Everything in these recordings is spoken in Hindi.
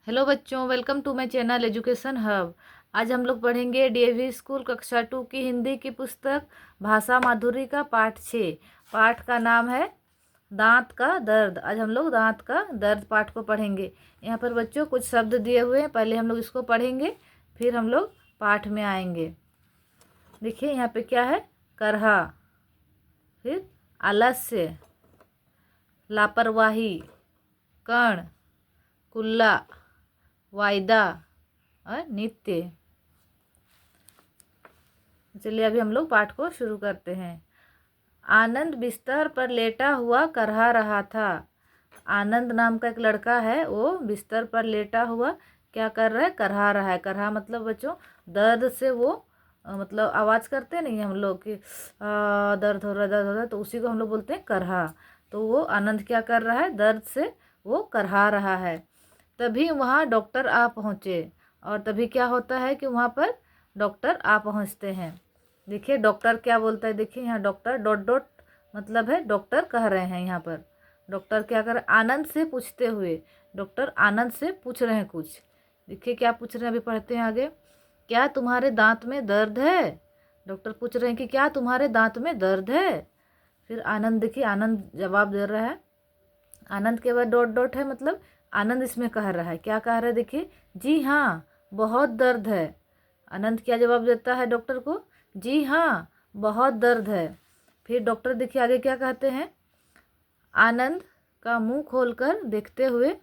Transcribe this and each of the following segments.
हेलो बच्चों, welcome to my channel education hub. आज हम लोग पढ़ेंगे डीएवी स्कूल कक्षा 2 की हिंदी की पुस्तक भाषा माधुरी का पाठ 6। पाठ का नाम है दांत का दर्द। आज हम लोग दांत का दर्द पाठ को पढ़ेंगे। यहाँ पर बच्चों कुछ शब्द दिए हुए हैं, पहले हम लोग इसको पढ़ेंगे, फिर हम लोग पाठ में आएंगे। देखिए यहाँ पे क्या है, करहा, फिर आलस्य, लापरवाही, कण, कुल्ला, वायदा और नित्य। चलिए अभी हम लोग पाठ को शुरू करते हैं। आनंद बिस्तर पर लेटा हुआ करहा रहा था। आनंद नाम का एक लड़का है, वो बिस्तर पर लेटा हुआ क्या कर रहा है, करहा रहा है। करहा मतलब बच्चों दर्द से वो मतलब आवाज़ करते नहीं हम लोग कि दर्द हो रहा है, दर्द हो रहा है, तो उसी को हम लोग बोलते हैं करहा। तो वो आनंद क्या कर रहा है, दर्द से वो करहा रहा है। तभी वहाँ डॉक्टर आ पहुँचे। और तभी क्या होता है कि वहाँ पर डॉक्टर आ पहुँचते हैं। देखिए डॉक्टर क्या बोलता है, देखिए यहाँ डॉक्टर डॉट डॉट मतलब है डॉक्टर कह रहे हैं। यहाँ पर डॉक्टर क्या कर रहे हैं, आनंद से पूछते हुए, डॉक्टर आनंद से पूछ रहे हैं कुछ। देखिए क्या पूछ रहे हैं, अभी पढ़ते हैं आगे। क्या तुम्हारे दांत में दर्द है? डॉक्टर पूछ रहे हैं कि क्या तुम्हारे दांत में दर्द है। फिर आनंद, देखिए आनंद जवाब दे रहा है। आनंद के बाद डॉट डॉट है, मतलब आनंद इसमें कह रहा है, क्या कह रहा है, देखिए, जी हाँ बहुत दर्द है। आनंद क्या जवाब देता है डॉक्टर को, जी हाँ बहुत दर्द है। फिर डॉक्टर देखिए आगे क्या कहते हैं, आनंद का मुंह खोलकर देखते हुए,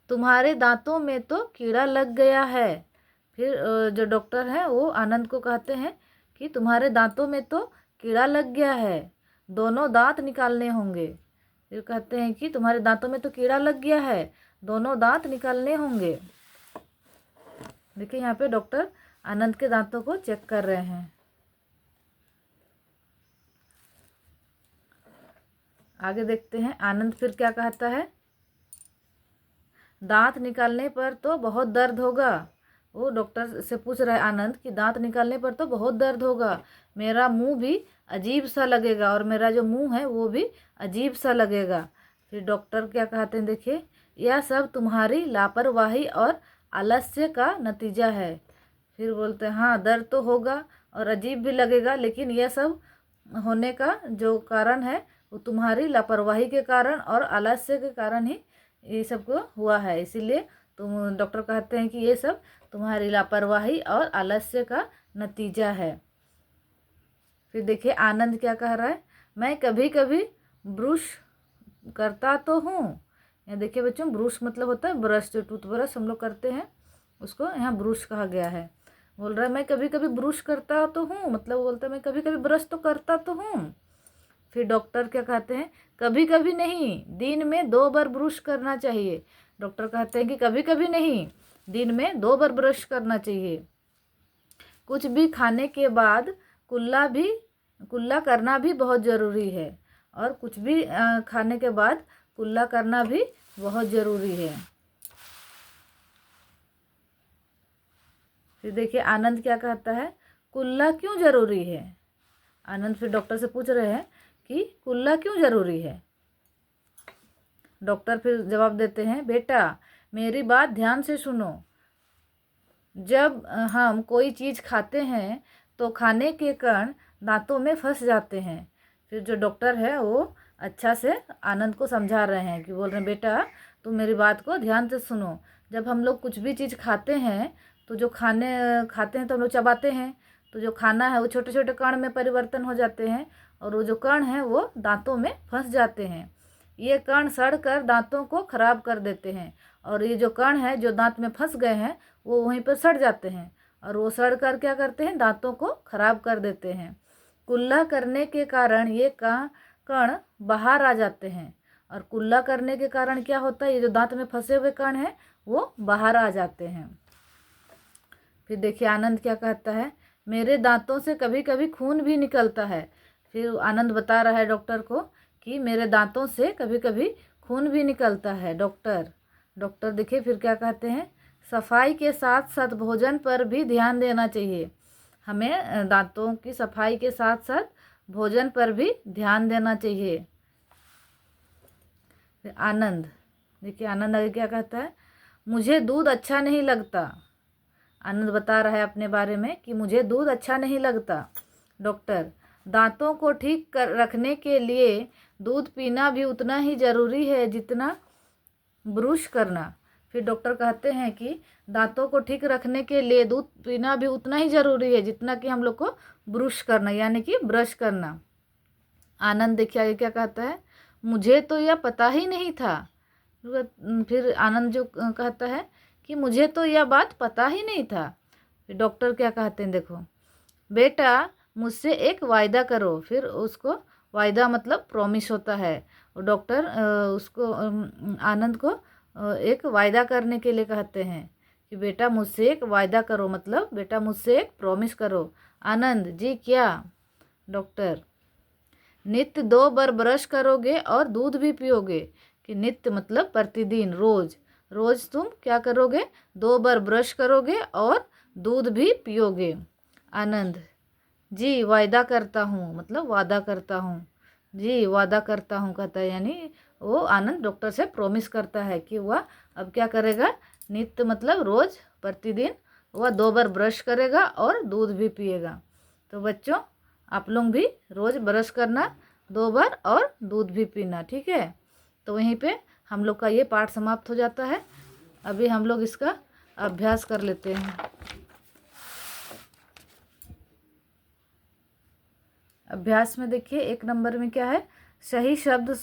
तुम्हारे दांतों में तो कीड़ा लग गया है। फिर जो डॉक्टर हैं वो आनंद को कहते हैं कि तुम्हारे दांतों में तो कीड़ा लग गया है, दोनों दांत निकालने होंगे। फिर कहते हैं कि तुम्हारे दांतों में तो कीड़ा लग गया है, दोनों दांत निकालने होंगे। देखिए यहाँ पे डॉक्टर आनंद के दांतों को चेक कर रहे हैं। आगे देखते हैं आनंद फिर क्या कहता है, दांत निकालने पर तो बहुत दर्द होगा। वो डॉक्टर से पूछ रहा है आनंद कि दांत निकालने पर तो बहुत दर्द होगा, मेरा मुंह भी अजीब सा लगेगा, और मेरा जो मुंह है वो भी अजीब सा लगेगा। फिर डॉक्टर क्या कहते हैं, देखिए, यह सब तुम्हारी लापरवाही और आलस्य का नतीजा है। फिर बोलते हैं हाँ दर्द तो होगा और अजीब भी लगेगा, लेकिन यह सब होने का जो कारण है वो तुम्हारी लापरवाही के कारण और आलस्य के कारण ही ये सब को हुआ है। इसीलिए तुम, डॉक्टर कहते हैं कि ये सब तुम्हारी लापरवाही और आलस्य का नतीजा है। फिर देखिए आनंद क्या कह रहा है, मैं कभी कभी ब्रश करता तो हूँ। यहाँ देखिए बच्चों, ब्रश मतलब होता है ब्रश, जो टूथब्रश हम लोग करते हैं उसको यहाँ ब्रश कहा गया है। बोल रहा है मैं कभी कभी ब्रश करता तो हूँ, मतलब बोलता है मैं कभी कभी ब्रश तो करता तो हूँ। फिर डॉक्टर क्या कहते हैं, कभी कभी नहीं, दिन में 2 बार ब्रश करना चाहिए। डॉक्टर कहते हैं कि कभी कभी नहीं, दिन में 2 बार ब्रश करना चाहिए। कुछ भी खाने के बाद कुल्ला करना भी बहुत ज़रूरी है, और कुछ भी खाने के बाद कुल्ला करना भी बहुत ज़रूरी है। फिर देखिए आनंद क्या कहता है, कुल्ला क्यों ज़रूरी है। आनंद फिर डॉक्टर से पूछ रहे हैं कि कुल्ला क्यों ज़रूरी है। डॉक्टर फिर जवाब देते हैं, बेटा मेरी बात ध्यान से सुनो। जब हम कोई चीज़ खाते हैं तो खाने के कण दांतों में फंस जाते हैं। फिर जो डॉक्टर है वो अच्छा से आनंद को समझा रहे हैं कि बोल रहे हैं बेटा तुम मेरी बात को ध्यान से सुनो। जब हम लोग कुछ भी चीज़ खाते हैं तो जो खाते हैं तो हम लोग चबाते हैं, तो जो खाना है वो छोटे छोटे कण में परिवर्तन हो जाते हैं, और वो जो कण हैं वो दांतों में फंस जाते हैं। ये कण सड़ कर दांतों को खराब कर देते हैं, और ये जो कण है जो दांत में फंस गए हैं वो वहीं पर सड़ जाते हैं, और वो सड़ कर क्या करते हैं, दांतों को खराब कर देते हैं। कुल्ला करने के कारण ये कण बाहर आ जाते हैं, और कुल्ला करने के कारण क्या होता है, ये जो दांत में फंसे हुए कण हैं वो बाहर आ जाते हैं। फिर देखिए आनंद क्या कहता है, मेरे दांतों से कभी कभी खून भी निकलता है। फिर आनंद बता रहा है डॉक्टर को कि मेरे दांतों से कभी कभी खून भी निकलता है। डॉक्टर देखिए फिर क्या कहते हैं, सफाई के साथ साथ भोजन पर भी ध्यान देना चाहिए। हमें दांतों की सफाई के साथ साथ भोजन पर भी ध्यान देना चाहिए। आनंद, देखिए आनंद आगे क्या कहता है, मुझे दूध अच्छा नहीं लगता। आनंद बता रहा है अपने बारे में कि मुझे दूध अच्छा नहीं लगता। डॉक्टर, दांतों को ठीक कर रखने के लिए दूध पीना भी उतना ही ज़रूरी है जितना ब्रुश करना। फिर डॉक्टर कहते हैं कि दांतों को ठीक रखने के लिए दूध पीना भी उतना ही ज़रूरी है जितना कि हम लोग को ब्रुश करना यानी कि ब्रश करना। आनंद देखिए आगे क्या कहता है, मुझे तो यह पता ही नहीं था। फिर आनंद जो कहता है कि मुझे तो यह बात पता ही नहीं था। फिर डॉक्टर क्या कहते हैं देखो, बेटा मुझसे एक वायदा करो। फिर उसको वायदा मतलब प्रॉमिस होता है। और डॉक्टर उसको आनंद को एक वायदा करने के लिए कहते हैं कि बेटा मुझसे एक वायदा करो, मतलब बेटा मुझसे एक प्रॉमिस करो। आनंद जी क्या? डॉक्टर, नित्य 2 बार ब्रश करोगे और दूध भी पियोगे। कि नित्य मतलब प्रतिदिन, रोज रोज तुम क्या करोगे, 2 बार ब्रश करोगे और दूध भी पियोगे। आनंद जी वायदा करता हूँ, मतलब वादा करता हूँ। जी वादा करता हूँ कहता है, यानी वो आनंद डॉक्टर से प्रॉमिस करता है कि वह अब क्या करेगा, नित्य मतलब रोज प्रतिदिन वह 2 बार ब्रश करेगा और दूध भी पिएगा। तो बच्चों आप लोग भी रोज़ ब्रश करना 2 बार और दूध भी पीना, ठीक है। तो वहीं पे हम लोग का ये पाठ समाप्त हो जाता है। अभी हम लोग इसका अभ्यास कर लेते हैं। अभ्यास में देखिए 1 नंबर में क्या है, सही शब्द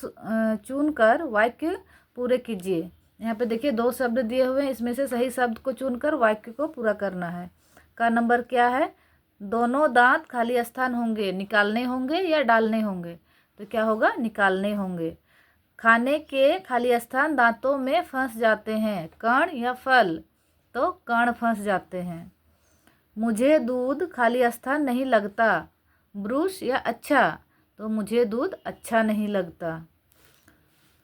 चुनकर वाक्य पूरे कीजिए। यहाँ पे देखिए 2 शब्द दिए हुए हैं, इसमें से सही शब्द को चुनकर वाक्य को पूरा करना है। का नंबर क्या है, दोनों दांत खाली स्थान होंगे, निकालने होंगे या डालने होंगे। तो क्या होगा, निकालने होंगे। खाने के खाली स्थान दांतों में फंस जाते हैं, कण या फल। तो कण फंस जाते हैं। मुझे दूध खाली स्थान नहीं लगता, ब्रुश या अच्छा। तो मुझे दूध अच्छा नहीं लगता।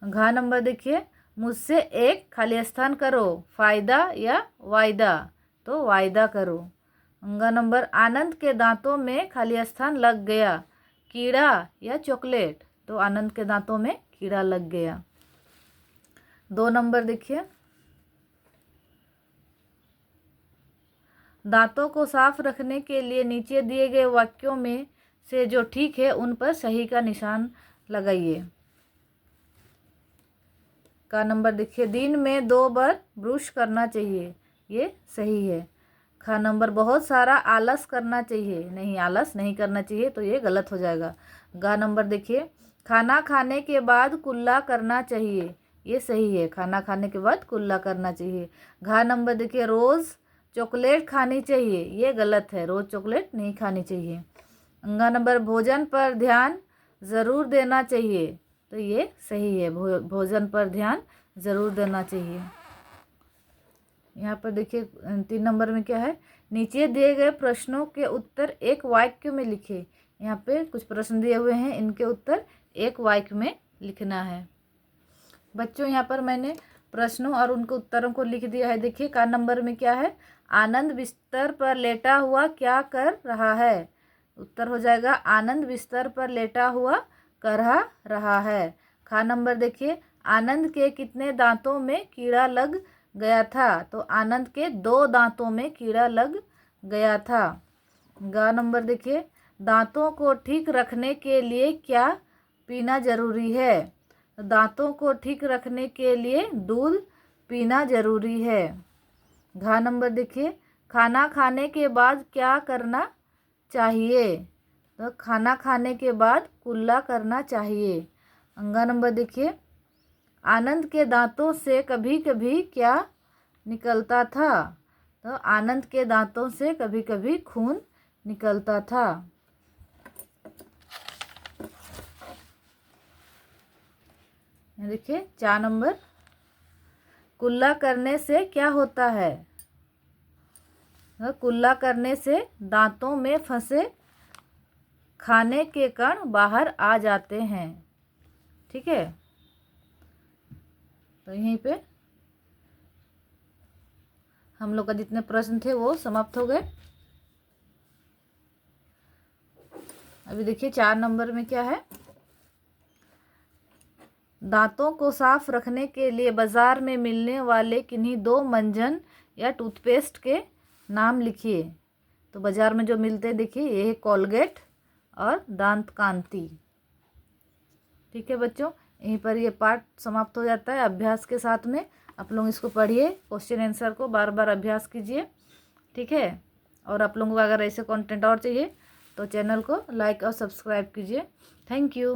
घ नंबर देखिए, मुझसे एक खाली स्थान करो, फायदा या वायदा। तो वायदा करो। ग नंबर, आनंद के दांतों में खाली स्थान लग गया, कीड़ा या चॉकलेट। तो आनंद के दांतों में कीड़ा लग गया। 2 नंबर देखिए, दांतों को साफ रखने के लिए नीचे दिए गए वाक्यों में से जो ठीक है उन पर सही का निशान लगाइए। का नंबर देखिए, दिन में 2 बार ब्रश करना चाहिए, ये सही है। खा नंबर, बहुत सारा आलस करना चाहिए, नहीं आलस नहीं करना चाहिए, तो ये गलत हो जाएगा। गा नंबर देखिए, खाना खाने के बाद कुल्ला करना चाहिए, ये सही है, खाना खाने के बाद कुल्ला करना चाहिए। घा नंबर देखिए, रोज़ चॉकलेट खानी चाहिए, ये गलत है, रोज़ चॉकलेट नहीं खानी चाहिए। अंगा नंबर, भोजन पर ध्यान ज़रूर देना चाहिए, तो ये सही है, भोजन पर ध्यान ज़रूर देना चाहिए। यहाँ पर देखिए 3 नंबर में क्या है, नीचे दिए गए प्रश्नों के उत्तर एक वाक्य में लिखे। यहाँ पे कुछ प्रश्न दिए हुए हैं, इनके उत्तर एक वाक्य में लिखना है। बच्चों यहाँ पर मैंने प्रश्नों और उनके उत्तरों को लिख दिया है। देखिए का नंबर में क्या है, आनंद बिस्तर पर लेटा हुआ क्या कर रहा है। उत्तर हो जाएगा, आनंद बिस्तर पर लेटा हुआ कर रहा है। खा नंबर देखिए, आनंद के कितने दांतों में कीड़ा लग गया था। तो आनंद के 2 दांतों में कीड़ा लग गया था। गा नंबर देखिए, दांतों को ठीक रखने के लिए क्या पीना जरूरी है। दांतों को ठीक रखने के लिए दूध पीना जरूरी है। घा नंबर देखिए, खाना खाने के बाद क्या करना चाहिए। तो खाना खाने के बाद कुल्ला करना चाहिए। अंगा नंबर देखिए, आनंद के दांतों से कभी कभी क्या निकलता था। तो आनंद के दांतों से कभी कभी खून निकलता था। देखिए 4 नंबर, कुल्ला करने से क्या होता है। कुल्ला करने से दांतों में फंसे खाने के कण बाहर आ जाते हैं, ठीक है। तो यहीं पे हम लोग का जितने प्रश्न थे वो समाप्त हो गए। अभी देखिए 4 नंबर में क्या है, दांतों को साफ रखने के लिए बाजार में मिलने वाले किन्हीं 2 मंजन या टूथपेस्ट के नाम लिखिए। तो बाजार में जो मिलते हैं देखिए, ये है कोलगेट और दांत कांति। ठीक है बच्चों, यहीं पर ये पार्ट समाप्त हो जाता है। अभ्यास के साथ में आप लोग इसको पढ़िए, क्वेश्चन आंसर को बार बार अभ्यास कीजिए। ठीक है, और आप लोगों को अगर ऐसे कंटेंट और चाहिए तो चैनल को लाइक और सब्सक्राइब कीजिए। Thank you.